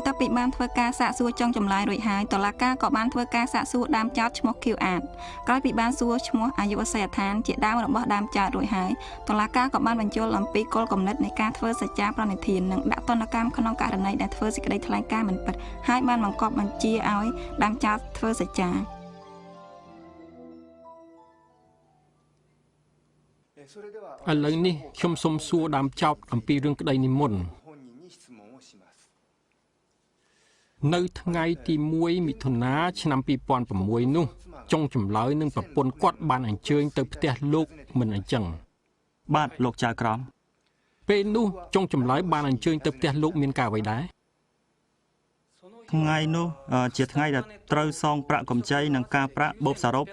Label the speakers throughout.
Speaker 1: បន្ទាប់ពីបានធ្វើការសាកសួរចុងចម្លើយរួចហើយតុលាការក៏បានធ្វើការសាកសួរដើមចោតឈ្មោះ Q អាតក្រោយពីបានសួរឈ្មោះអាយុអាស័យដ្ឋានជាដើមរបស់ដើមចោតរួចហើយតុលាការក៏បានបញ្យល់អំពីគោលគំនិតនៃការធ្វើសច្ចាប្រណិធាននិងដាក់ទណ្ឌកម្មក្នុងករណីដែលធ្វើសេចក្តីថ្លែងការណ៍មិនពិតហើយបានបង្គាប់បញ្ជាឲ្យដើមចោតធ្វើសច្ចា
Speaker 2: ឥឡូវនេះខ្ញុំសូមសួរដើមចោតអំពីរឿងក្តីនិមន្តនៅថ្ងៃទី1មិថុនាឆ្នាំ2006នោះចុងចម្លើយនឹងប្រពន្ធគាត់បានអញ្ជើញទៅផ្ទះលោកមិនអញ្ចឹង
Speaker 3: បាទលោកចៅក្រម
Speaker 2: ពេលនោះចុងចម្លើយបានអញ្ជើញទៅផ្ទះលោកមានការអ្វីដែរ
Speaker 3: ថ្ងៃនោះជាថ្ងៃដែលត្រូវសងប្រាក់កម្ចីនិងការប្រាក់បូបសរុប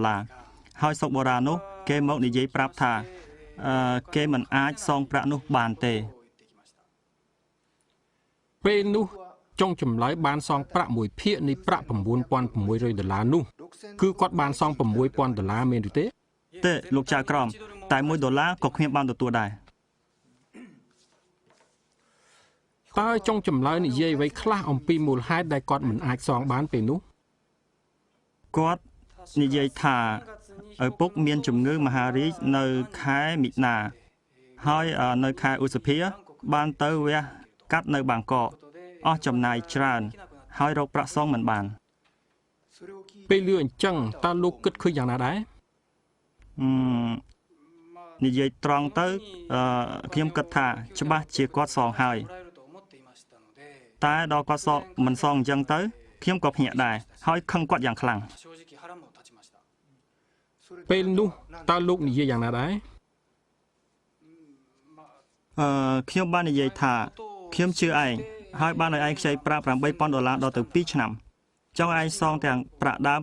Speaker 3: $9,600ហើយសុកបូរ៉ានោះគេមកនិយាយប្រាប់ថាគេមិនអាចសងប្រាក់នោះបានទេ
Speaker 2: ពេលនោះចុងចម្លើយបានសងប្រាក់មួយភាគនៃប្រាក់$9,600នោះគឺគាត់បានសង$6,000មែនឬទេ
Speaker 3: ទេលោកចៅក្រមតែ$1ក៏ខ្ញុំបានទទួលដែរ
Speaker 2: តើចុងចម្លើយនិយាយអ្វីខ្លះអំពីមូលហេតុដែលគាត់មិនអាចសងបានពេលនោះ
Speaker 3: គាត់និយាយថាឪពុកមានជំងឺមហារីកនៅខែមិនិនាហើយនៅខែឧសភាបានទៅវះកាត់នៅបាងកកអស់ចំណាយច្រើនហើយរកប្រាក់សងមិនបាន
Speaker 2: ពេលលឺអញ្ចឹងតើលោកគិតឃើញយ៉ាងណាដែរ
Speaker 3: និយាយត្រង់ទៅខ្ញុំគិតថាច្បាស់ជាគាត់សងហើយតែដល់គាត់សងមិនសងអញ្ចឹងទៅខ្ញុំក៏ភ្ញាក់ដែរហើយខឹងគាត់យ៉ាងខ្លាំង
Speaker 2: ពេលនោះតើលោកនិយាយយ៉ាងណាដែរ
Speaker 3: ខ្ញុំបាននិយាយថាខ្ញុំជឿឯងហើយបានឲ្យឯងខ្ចីប្រាក់$8,000ដល់ទៅ2ឆ្នាំចង់ឯងសងទាំងប្រាក់ដើម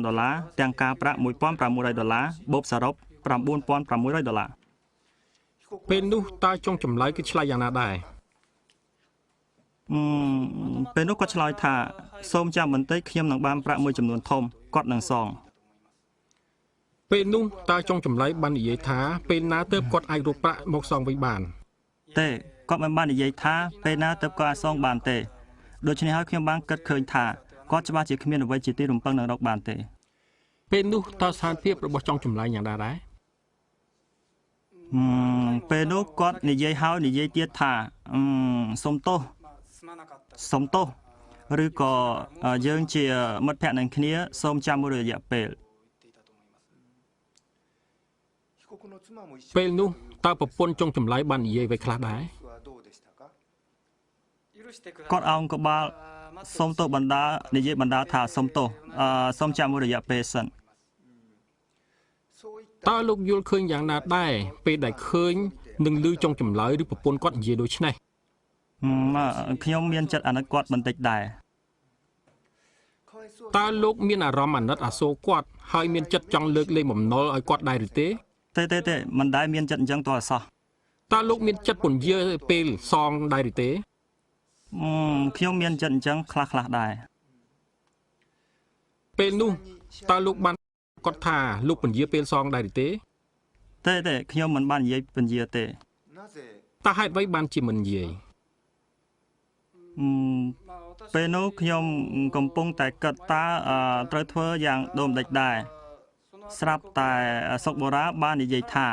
Speaker 3: $8,000ទាំងការប្រាក់$1,600បូកសរុប$9,600
Speaker 2: ពេលនោះតើចុងចម្លើយគឺឆ្លើយយ៉ាងណាដែរ
Speaker 3: ពេលនោះគាត់ឆ្លើយថាសូមចាំបន្តិចខ្ញុំនឹងបានប្រាក់មួយចំនួនធំគាត់នឹងសង
Speaker 2: ពេលនោះតើចុងចម្លើយបាននិយាយថាពេលណាទើបគាត់អាចរកប្រាក់មកសងវិញបាន
Speaker 3: ទេគាត់មិនបាននិយាយថាពេលណាទើបគាត់អាចសងបានទេដូច្នេះហើយខ្ញុំបានគិតឃើញថាគាត់ច្បាស់ជាគ្មានអ្វីជាទីរំពឹងនឹងរកបានទេ
Speaker 2: ពេលនោះតើស្ថានភាពរបស់ចុងចម្លើយយ៉ាងណាដែរ
Speaker 3: ពេលនោះគាត់និយាយហើយនិយាយទៀតថាសុំទោសឬក៏យើងជាមិត្តភក្តិនឹងគ្នាសូមចាំមួយរយៈពេល
Speaker 2: ពេលនោះតើប្រពន្ធចុងចម្លើយបាននិយាយអ្វីខ្លះដែរ
Speaker 3: គាត់អោងក្បាលសុំទោសបណ្ដានិយាយបណ្ដាថាសុំទោសសូមចាំមួយរយៈពេលសិន
Speaker 2: តើលោកយល់ឃើញយ៉ាងណាដែរពេលដែលឃើញនឹងឮចុងចម្លើយឬប្រពន្ធគាត់និយាយដូចនេះ
Speaker 3: ខ្ញុំមានចិត្តអាណិតគាត់បន្តិចដែរ
Speaker 2: តើលោកមានអារម្មណ៍អាណិតអាសូរគាត់ហើយមានចិត្តចង់លើកលែងបំណុលឲ្យគាត់ដែរឬទេ
Speaker 3: ទេមិនដែលមានចិត្តអញ្ចឹងតើសោះ
Speaker 2: តើលោកមានចិត្តពន្យាពេលសងដែរឬទេ
Speaker 3: ខ្ញុំមានចិត្តអញ្ចឹងខ្លះដែរ
Speaker 2: ពេលនោះតើលោកបានគាត់ថាលោកពន្យាពេលសងដែរឬទេ
Speaker 3: ទេខ្ញុំមិនបាននិយាយពន្យាទេ
Speaker 2: តើហេតុអ្វីបានជាមិននិយាយ
Speaker 3: ពេលនោះខ្ញុំកំពុងតែគិតតើត្រូវធ្វើយ៉ាងដូចម្ដេចដែរស្រាប់តែសុកបូរ៉ាបាននិយាយថា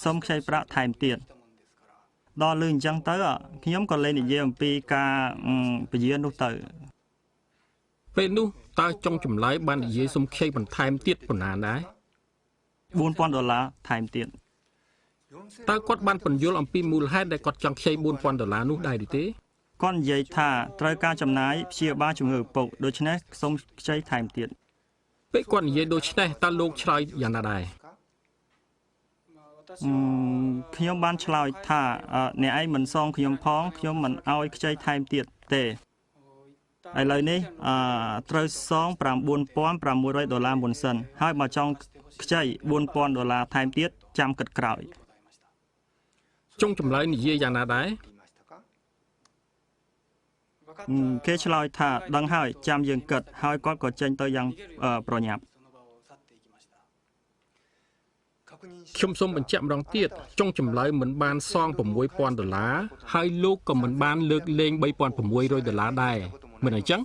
Speaker 3: សូមខ្ចីប្រាក់ថែមទៀតដល់លឺអញ្ចឹងទៅខ្ញុំក៏លេងនិយាយអំពីការពជានោះទៅ
Speaker 2: ពេលនោះតើចុងចម្លើយបាននិយាយសូមខ្ចីបន្ថែមទៀតប៉ុណ្ណាដែរ
Speaker 3: $4,000ថែមទៀត
Speaker 2: តើគាត់បានពន្យល់អំពីមូលហេតុដែលគាត់ចង់ខ្ចី$4,000នោះដែរឬទេ
Speaker 3: គាត់និយាយថាត្រូវការចំណាយព្យាបាលជំងឺឪពុកដូច្នេះសូមខ្ចីថែមទៀត
Speaker 2: ពេលគាត់និយាយដូច្នេះតើលោកឆ្លើយយ៉ាងណាដែរ
Speaker 3: ខ្ញុំបានឆ្លើយថាអ្នកឯងមិនសងខ្ញុំផងខ្ញុំមិនឲ្យខ្ចីថែមទៀតទេឥឡូវនេះត្រូវសង$9,600មុនសិនហើយបើចង់ខ្ចី$4,000ថែមទៀតចាំគិតក្រោយ
Speaker 2: ចុងចម្លើយនិយាយយ៉ាងណាដែរ
Speaker 3: គេឆ្លើយថាដឹងហើយចាំយើងគិតហើយគាត់ក៏ចេញទៅយ៉ាងប្រញាប់
Speaker 2: ខ្ញុំសូមបញ្ជាក់ម្ដងទៀតចុងចម្លើយមិនបានសង$6,000ហើយលោកក៏មិនបានលើកលែង$3,600ដែរមិនអញ្ចឹង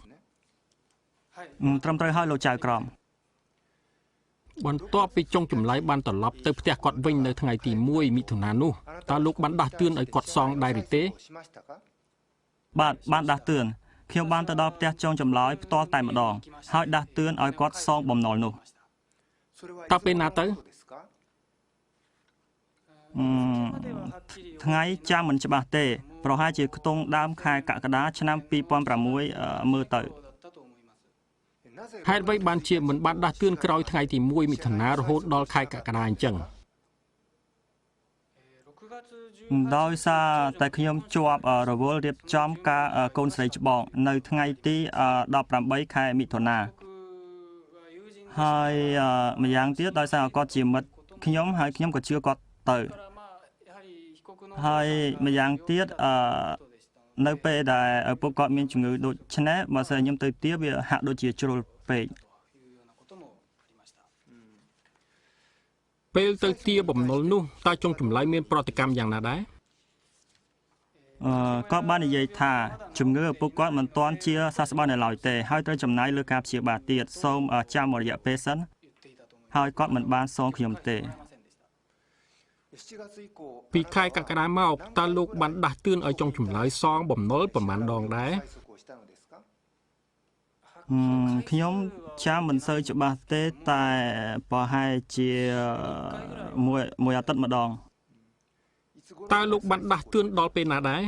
Speaker 3: ត្រឹមត្រូវហើយលោកចៅក្រម
Speaker 2: បន្ទាប់ពីចុងចម្លើយបានត្រឡប់ទៅផ្ទះគាត់វិញនៅថ្ងៃទី1មិថុនានោះតើលោកបានដាស់តឿនឲ្យគាត់សងដែរឬទេ
Speaker 3: បាទបានដាស់តឿនខ្ញុំបានទៅដល់ផ្ទះចុងចម្លើយផ្ទាល់តែម្ដងហើយដាស់តឿនឲ្យគាត់សងបំណុលនោះ
Speaker 2: តើពេលណាទៅ
Speaker 3: ថ្ងៃចាំមិនច្បាស់ទេប្រហែលជាខ្ទង់ដើមខែកក្កដាឆ្នាំ2006មើលទៅ
Speaker 2: ហេតុអ្វីបានជាមិនបានដាស់តឿនក្រោយថ្ងៃទី1មិថុនារហូតដល់ខែកក្កដាអញ្ចឹង
Speaker 3: ដោយសារតែខ្ញុំជាប់រវល់រៀបចំការកូនស្រីច្បងនៅថ្ងៃទី18ខែមិថុនាហើយម្យ៉ាងទៀតដោយសារគាត់ជាមិត្តខ្ញុំហើយខ្ញុំក៏ជឿគាត់ទៅហើយម្យ៉ាងទៀតនៅពេលដែលឪពុកគាត់មានជំងឺដូចឆ្នេះបើសិនខ្ញុំទៅទាវាហាក់ដូចជាជ្រុលពេក
Speaker 2: ពេលទៅទាបំណុលនោះតើចុងចម្លើយមានប្រតិកម្មយ៉ាងណាដែរ
Speaker 3: គាត់បាននិយាយថាជំងឺឪពុកគាត់មិនទាន់ជាសះស្បើយនៅឡើយទេហើយត្រូវចំណាយលើការព្យាបាលទៀតសូមចាំមួយរយៈពេលសិនហើយគាត់មិនបានសងខ្ញុំទេ
Speaker 2: ពីខែកក្កដាមកតើលោកបានដាស់តឿនឲ្យចុងចម្លើយសងបំណុលប្រមាណដងដែរ
Speaker 3: ខ្ញុំចាំមិនសូវច្បាស់ទេតែប្រហែលជាមួយអាទិត្យម្ដង
Speaker 2: តើលោកបានដាស់តឿនដល់ពេលណាដែរ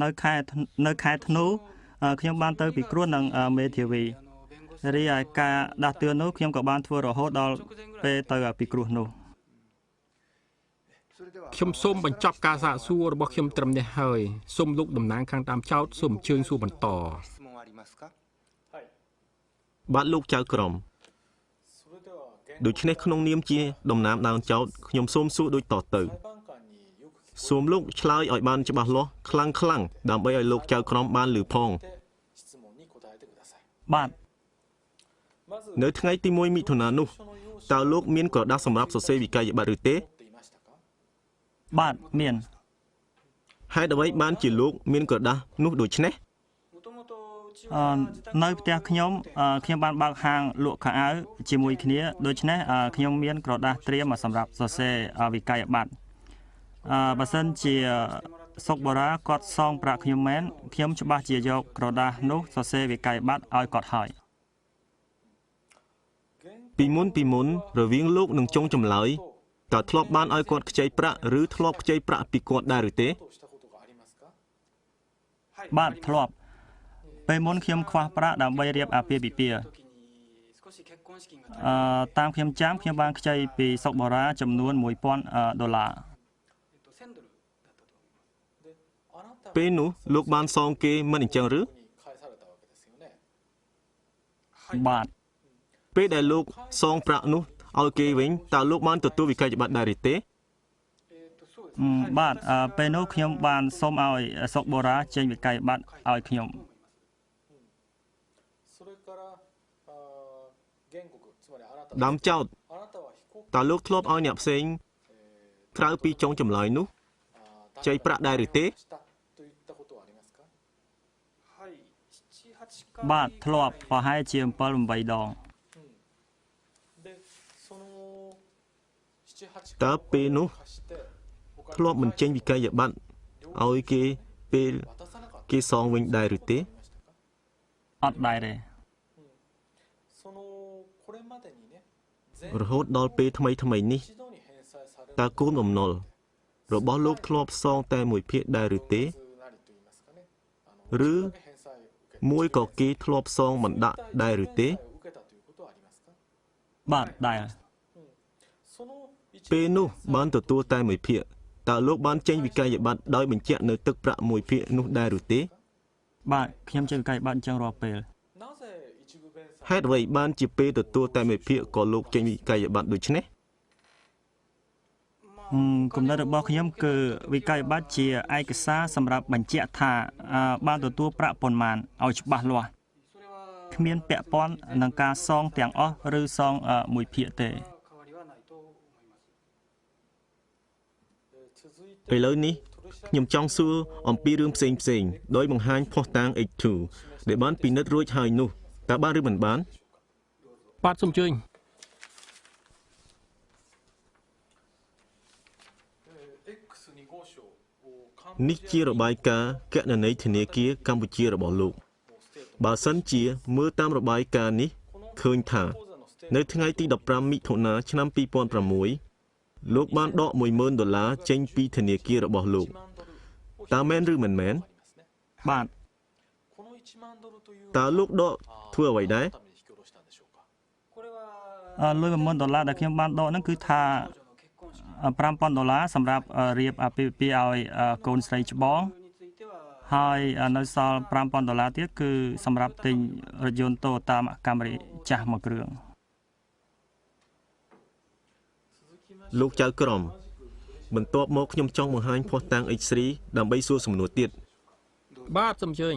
Speaker 3: នៅខែធ្នូខ្ញុំបានទៅពិគ្រោះនឹងមេធាវីរីឯការដាស់តឿននោះខ្ញុំក៏បានធ្វើរហូតដល់ពេលទៅពិគ្រោះនោះ
Speaker 2: ខ្ញុំសូមបញ្ចប់ការសាកសួររបស់ខ្ញុំត្រឹមនេះហើយសូមលោកតំណាងខាងតាមចោតសូមអញ្ជើញសួរបន្ត
Speaker 4: បាទលោកចៅក្រមដូច្នេះក្នុងនាមជាតំណាងដើមចោតខ្ញុំសូមសួរដូចតទៅសូមលោកឆ្លើយឲ្យបានច្បាស់លាស់ខ្លាំងដើម្បីឲ្យលោកចៅក្រមបានឮផង
Speaker 3: បាទ
Speaker 4: នៅថ្ងៃទី1មិថុនានោះតើលោកមានក្រដាស់សម្រាប់សរសេរវិក័យប័ត្រឬទេ
Speaker 3: បាទមាន
Speaker 4: ហេតុអ្វីបានជាលោកមានក្រដាស់នោះដូច្នេះ
Speaker 3: នៅផ្ទះខ្ញុំបានបើកហាងលក់ខោអាវជាមួយគ្នាដូច្នេះខ្ញុំមានក្រដាស់ត្រៀមសម្រាប់សរសេរវិក័យប័ត្របើសិនជាសុកបូរ៉ាគាត់សងប្រាក់ខ្ញុំមែនខ្ញុំច្បាស់ជាយកក្រដាស់នោះសរសេរវិក័យប័ត្រឲ្យគាត់ហើយ
Speaker 4: ពីមុនរវាងលោកនិងចុងចម្លើយតើធ្លាប់បានឲ្យគាត់ខ្ចីប្រាក់ឬធ្លាប់ខ្ចីប្រាក់ពីគាត់ដែរឬទេ
Speaker 3: បាទធ្លាប់ពេលមុនខ្ញុំខ្វះប្រាក់ដើម្បីរៀបអាពាហ៍ពិពាហ៍តាមខ្ញុំចាំខ្ញុំបានខ្ចីពីសុកបូរ៉ាចំនួន$1,000
Speaker 4: ពេលនោះលោកបានសងគេមិនអញ្ចឹងឬ
Speaker 3: បាទ
Speaker 4: ពេលដែលលោកសងប្រាក់នោះឲ្យគេវិញតើលោកបានទទួលវិក័យប័ត្រដែរឬទេ
Speaker 3: បាទពេលនោះខ្ញុំបានសូមឲ្យសុកបូរ៉ាចេញវិក័យប័ត្រឲ្យខ្ញុំ
Speaker 4: ដើមចោតតើលោកធ្លាប់ឲ្យអ្នកផ្សេងក្រៅពីចុងចម្លើយនោះចៃប្រាក់ដែរឬទេ
Speaker 3: បាទធ្លាប់ប្រហែលជា7-8 ដង
Speaker 4: តើពេលនោះធ្លាប់មិនចេញវិក័យប័ត្រឲ្យគេពេលគេសងវិញដែរឬទេ
Speaker 3: អត់ដែរទេ
Speaker 4: រហូតដល់ពេលថ្មីនេះតើគោលបំណុលរបស់លោកធ្លាប់សងតែមួយភាគដែរឬទេឬមួយក៏គេធ្លាប់សងមិនដាក់ដែរឬទេ
Speaker 3: បាទដែរ
Speaker 4: ពេលនោះបានទទួលតែមួយភាគតើលោកបានចេញវិក័យប័ត្រដោយបញ្ជាក់នៅទឹកប្រាក់មួយភាគនោះដែរឬទេ
Speaker 3: បាទខ្ញុំចេញវិក័យប័ត្រអញ្ចឹងរាល់ពេល
Speaker 4: ហេតុអ្វីបានជាពេលទទួលតែមួយភាគក៏លោកចេញវិក័យប័ត្រដូច្នេះ
Speaker 3: គំនិតរបស់ខ្ញុំគឺវិក័យប័ត្រជាឯកសារសម្រាប់បញ្ជាក់ថាបានទទួលប្រាក់ប៉ុន្មានឲ្យច្បាស់លាស់ គ្មានពាក់ព័ន្ធនឹងការសងទាំងអស់ឬសងមួយភាគទេ
Speaker 4: ឥឡូវនេះខ្ញុំចង់សួរអំពីរឿងផ្សេងដោយបង្ហាញភស្តុតាង H2 ដែលបានពិនិត្យរួចហើយនោះតើបានឬមិនបាន
Speaker 2: បាទសូមអញ្ជើញ
Speaker 4: នេះជារបាយការណ៍គណនេយ្យធនាគារកម្ពុជារបស់លោកបើសិនជាមើលតាមរបាយការណ៍នេះឃើញថានៅថ្ងៃទី15មិថុនាឆ្នាំ2006លោកបានដក$10,000ចេញពីធនាគាររបស់លោកតើមែនឬមិនមែន
Speaker 3: បាទ
Speaker 4: តើលោកដកធ្វើអ្វីដែរ
Speaker 3: លុយ$10,000ដែលខ្ញុំបានដកហ្នឹងគឺថា$5,000សម្រាប់រៀបអាពាហ៍ពិពាហ៍ឲ្យកូនស្រីច្បងហើយនៅសល់$5,000ទៀតគឺសម្រាប់ទិញរថយន្ត Toyota Camry ចាស់មួយគ្រឿង
Speaker 4: លោកចៅក្រមបន្ទាប់មកខ្ញុំចង់បង្ហាញភស្តុតាង H3 ដើម្បីសួរសំណួរទៀត
Speaker 2: បាទសូមអញ្ជើញ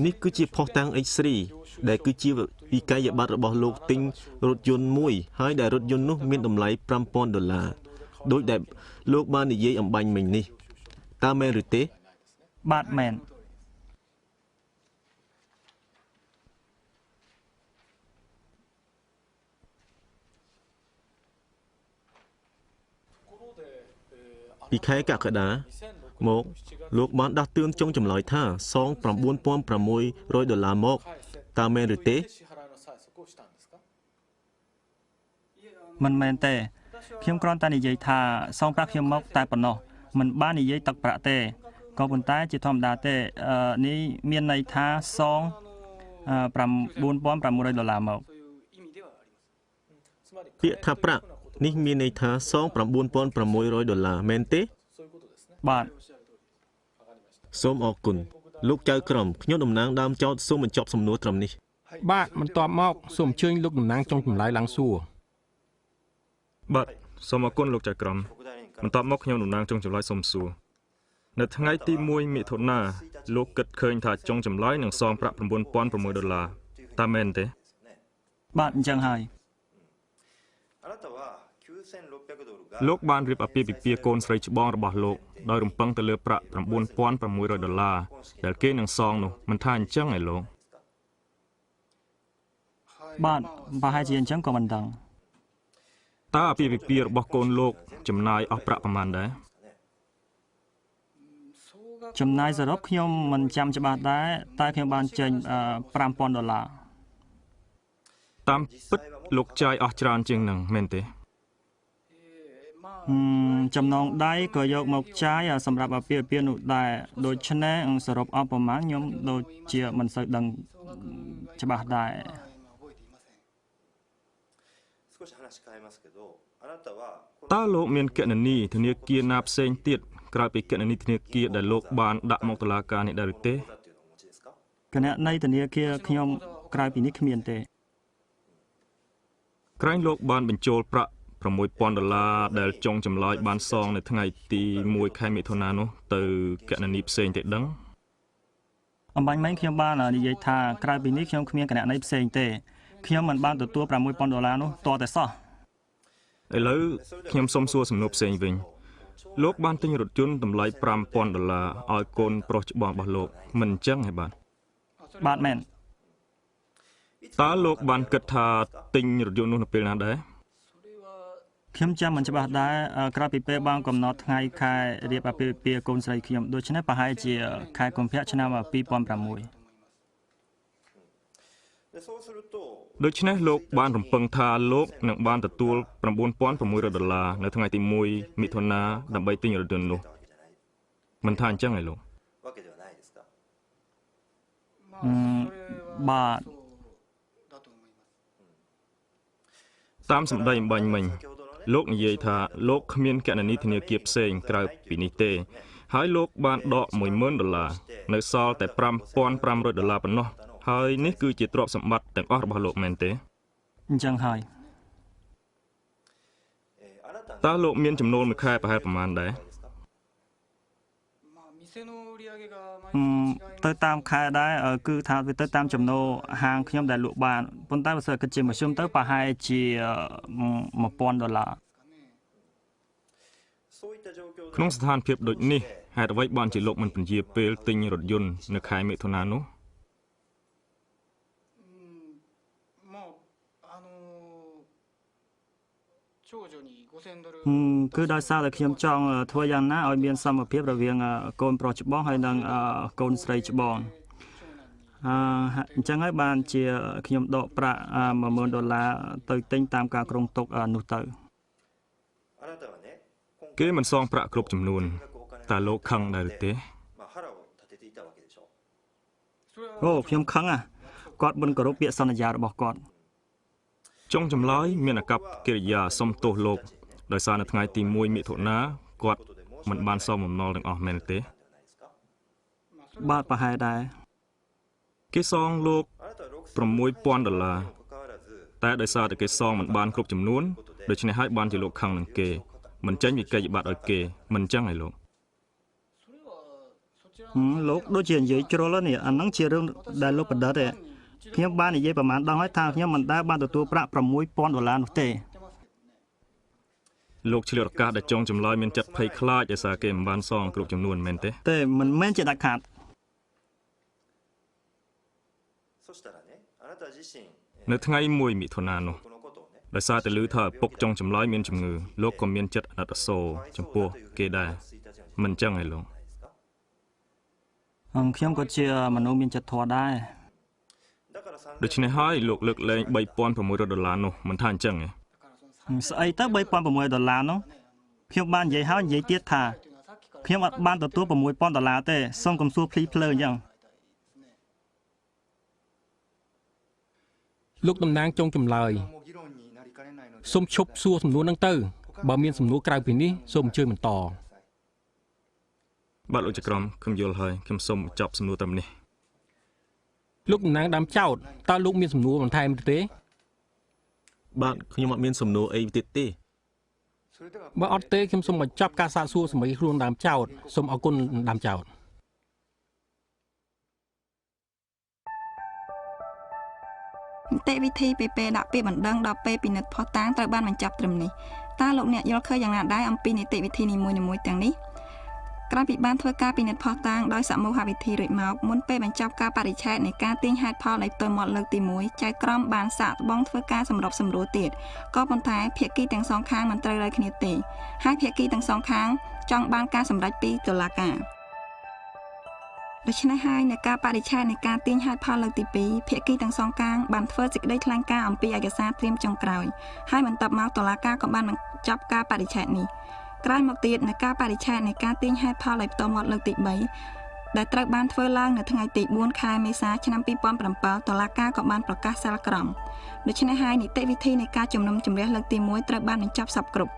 Speaker 4: នេះគឺជាភស្តុតាង H3 ដែលគឺជាវិក័យប័ត្ររបស់លោកទិញរថយន្តមួយហើយដែលរថយន្តនោះមានតម្លៃ$5,000ដោយដែលលោកបាននិយាយអំបញ្ញមិញនេះតើមែនឬទេ
Speaker 3: បាទមែន
Speaker 4: ពីខែកក្កដាមកលោកបានដាស់តឿនចុងចម្លើយថាសង$9,600មកតើមែនឬទេ
Speaker 3: មិនមែនទេខ្ញុំគ្រាន់តែនិយាយថាសងប្រាក់ខ្ញុំមកតែប៉ុណ្ណោះមិនបាននិយាយទឹកប្រាក់ទេក៏ប៉ុន្តែជាធម្មតាទេនេះមានន័យថាសង$9,600មក
Speaker 4: ពាក្យថាប្រាក់នេះមានន័យថាសង$9,600មែនទេ
Speaker 3: បាទ
Speaker 4: សូមអរគុណលោកចៅក្រមខ្ញុំតំណាងដើមចោតសូមបញ្ចប់សំណួរត្រឹមនេះ
Speaker 2: បាទបន្ទាប់មកសូមអញ្ជើញលោកតំណាងចុងចម្លើយឡើងសួរ
Speaker 5: បាទសូមអរគុណលោកចៅក្រមបន្ទាប់មកខ្ញុំតំណាងចុងចម្លើយសូមសួរនៅថ្ងៃទី1មិថុនាលោកគិតឃើញថាចុងចម្លើយនឹងសងប្រាក់$9,600តើមែនទេ
Speaker 3: បាទអញ្ចឹងហើយ
Speaker 5: លោកបានរៀបអាពាហ៍ពិពាហ៍កូនស្រីច្បងរបស់លោកដោយរំពឹងទៅលើប្រាក់$9,600ដែលគេនឹងសងនោះមិនថាអញ្ចឹងឯលោក
Speaker 3: បាទប្រហែលជាអញ្ចឹងក៏មិនដឹង
Speaker 5: តើអាពាហ៍ពិពាហ៍របស់កូនលោកចំណាយអស់ប្រាក់ប្រមាណដែរ
Speaker 3: ចំណាយសរុបខ្ញុំមិនចាំច្បាស់ដែរតែខ្ញុំបានចេញ$5,000
Speaker 5: តាមពិតលោកចាយអស់ច្រើនជាងនឹងមែនទេ
Speaker 3: ចំណងដៃក៏យកមកចាយសម្រាប់អាពាហ៍ពិពាហ៍នោះដែរដូច្នេះសរុបអស់ប្រមាណខ្ញុំដូចជាមិនសូវដឹងច្បាស់ដែរ
Speaker 5: តើលោកមានគណនីធនាគារណាផ្សេងទៀតក្រៅពីគណនីធនាគារដែលលោកបានដាក់មកតុលាការនេះដែរឬទេ
Speaker 3: គណនីធនាគារខ្ញុំក្រៅពីនេះគ្មានទេ
Speaker 5: ក្រែងលោកបានបញ្ចូលប្រាក់$6,000ដែលចុងចម្លើយបានសងនៅថ្ងៃទី1ខែមិថុនានោះទៅគណនីផ្សេងទេដឹង
Speaker 3: អំបញ្ញមិញខ្ញុំបាននិយាយថាក្រៅពីនេះខ្ញុំគ្មានគណនីផ្សេងទេខ្ញុំមិនបានទទួល$6,000នោះតតែសោះ
Speaker 5: ឥឡូវខ្ញុំសូមសួរសំណួរផ្សេងវិញលោកបានទិញរថយន្តតម្លៃ$5,000ឲ្យកូនប្រុសច្បងរបស់លោកមិនអញ្ចឹងហ៎បាទ
Speaker 3: បាទមែន
Speaker 5: តើលោកបានគិតថាទិញរថយន្តនោះនៅពេលណាដែរ
Speaker 3: ខ្ញុំចាំមិនច្បាស់ដែរក្រៅពីពេលបានកំណត់ថ្ងៃខែរៀបអាពាហ៍ពិពាហ៍កូនស្រីខ្ញុំដូច្នេះប្រហែលជាខែកុម្ភៈឆ្នាំ2006
Speaker 5: ដូច្នេះលោកបានរំពឹងថាលោកនឹងបានទទួល$9,600នៅថ្ងៃទី1មិថុនាដើម្បីទិញរថយន្តនោះមិនថាអញ្ចឹងឯលោក
Speaker 3: បាទ
Speaker 5: តាមសម្ដីអំបញ្ញមិញលោកនិយាយថាលោកគ្មានគណនីធនាគារផ្សេងក្រៅពីនេះទេហើយលោកបានដក$10,000នៅសល់តែ$5,500ប៉ុណ្ណោះហើយនេះគឺជាទ្រព្យសម្បត្តិទាំងអស់របស់លោកមែនទេ
Speaker 3: អញ្ចឹងហើយ
Speaker 5: ត តើលោកមានចំណូលមួយខែប្រហែលប្រមាណដែរ
Speaker 3: ទៅតាមខែដែរគឺថាវាទៅតាមចំណូលហាងខ្ញុំដែលលក់បានប៉ុន្តែបើសិនគិតជាមធ្យមទៅប្រហែលជា$1000
Speaker 5: ក្នុងស្ថានភាពដូចនេះហេតុអ្វីបានជាលោកមិនពន្យាពេលទិញរថយន្តនៅខែមិថុនានោះ
Speaker 3: គឺដោយសារតែខ្ញុំចង់ធ្វើយ៉ាងណាឲ្យមានសមភាពរវាងកូនប្រុសច្បងហើយនិងកូនស្រីច្បងអញ្ចឹងហើយបានជាខ្ញុំដកប្រាក់$10,000ទៅទិញតាមការគ្រោងទុកនោះទៅ
Speaker 5: គេមិនសងប្រាក់គ្រប់ចំនួនតើលោកខឹងដែរឬទេ
Speaker 3: អូខ្ញុំខឹងគាត់មិនគោរពពាក្យសន្យារបស់គាត់
Speaker 5: ចុងចម្លើយមានអាកប្បកិរិយាសុំទោសលោកដោយសារនៅថ្ងៃទី1មិថុនាគាត់មិនបានសងបំណុលទាំងអស់មែនទេ
Speaker 3: បាទប្រហែលដែរ
Speaker 5: គេសងលោក$6,000 តែដោយសារតែគេសងមិនបានគ្រប់ចំនួនដូច្នេះហើយបានជាលោកខឹងនឹងគេមិនចេញវិក័យប័ត្រឲ្យគេមិនចឹងឯលោក
Speaker 3: លោកដូចជានិយាយជ្រុលនេះអាហ្នឹងជារឿងដែលលោកបណ្ឌិតទេខ្ញុំបាននិយាយប្រហែលដងហើយថាខ្ញុំមិនដែលបានទទួលប្រាក់$6,000នោះទេ
Speaker 5: លោកឆ្លៀតឱកាសដែលចុងចម្លើយមានចិត្តភ័យខ្លាចដោយសារគេមិនបានសងគ្រប់ចំនួនមែនទេ
Speaker 3: ទេមិនមែនជាដាច់ខាត
Speaker 5: នៅថ្ងៃ1មិថុនានោះដោយសារតែឮថាឪពុកចុងចម្លើយមានជំងឺលោកក៏មានចិត្តអាណិតអាសូរចំពោះគេដែរមិនចឹងឯលោក
Speaker 3: ខ្ញុំក៏ជាមនុស្សមានចិត្តធម៌ដែរ
Speaker 5: ដូច្នេះហើយលោកលើកលែង$3,600នោះមិនថាអញ្ចឹងទេ
Speaker 3: ស្អីទៅ$3,600នោះខ្ញុំបាននិយាយហើយនិយាយទៀតថាខ្ញុំអត់បានទទួល$6,000ទេសូមកុំសួរភ្លីភ្លើអញ្ចឹង
Speaker 2: លោកតំណាងចុងចម្លើយសូមឈប់សួរសំណួរហ្នឹងទៅបើមានសំណួរក្រៅពីនេះសូមអញ្ជើញបន្ត
Speaker 5: បាទលោកចក្រមខ្ញុំយល់ហើយខ្ញុំសូមចប់សំណួរតាមនេះ
Speaker 2: លោកតំណាងដើមចោតតើលោកមានសំណួរបន្ថែមទេ
Speaker 4: បាទខ្ញុំអត់មានសំណួរអីទៀតទេ
Speaker 2: បើអត់ទេខ្ញុំសូមបញ្ចប់ការសាកសួរសម្រាប់ខ្លួនដើមចោតសូមអរគុណដើមចោត
Speaker 1: នីតិវិធីពេលដាក់ពាក្យបណ្ដឹងដល់ពេលពិនិត្យភស្តុតាងត្រូវបានបញ្ចប់ត្រឹមនេះតើលោកអ្នកយល់ឃើញយ៉ាងណាដែរអំពីនីតិវិធីនីមួយៗទាំងនេះក្រោយពីបានធ្វើការពិនិត្យភស្តុតាងដោយសមូហវិធីរួចមកមុនពេលបញ្ចប់ការបរិច្ឆេទនៃការទាញហេតុផលនៃផ្ទាល់មាត់លើកទី1ចៅក្រមបានសាកត្បូងធ្វើការសម្របសម្រួលទៀតក៏ប៉ុន្តែភាគីទាំងសងខាងមិនត្រូវរែកគ្នាទេហើយភាគីទាំងសងខាងចង់បានការសម្រេចពីតុលាការ ដូច្នេះហើយនៅការបរិច្ឆេទនៃការទាញហេតុផលលើកទី2ភាគីទាំងសងខាងបានធ្វើសេចក្តីថ្លែងការណ៍អំពីឯកសារត្រៀមចុងក្រោយហើយបន្ទាប់មកតុលាការក៏បានបញ្ចប់ការបរិច្ឆេទនេះក្រោយមកទៀតនៅការបរិច្ឆេទនៃការទាញហេតុផលឲ្យផ្ទាល់មាត់លើកទី3ដែលត្រូវបានធ្វើឡើងនៅថ្ងៃទី4ខែមេសាឆ្នាំ2007តុលាការក៏បានប្រកាសសាលក្រមដូច្នេះហើយនីតិវិធីនៃការជំនុំជម្រះលើកទី1ត្រូវបានបញ្ចប់សពគ្រប់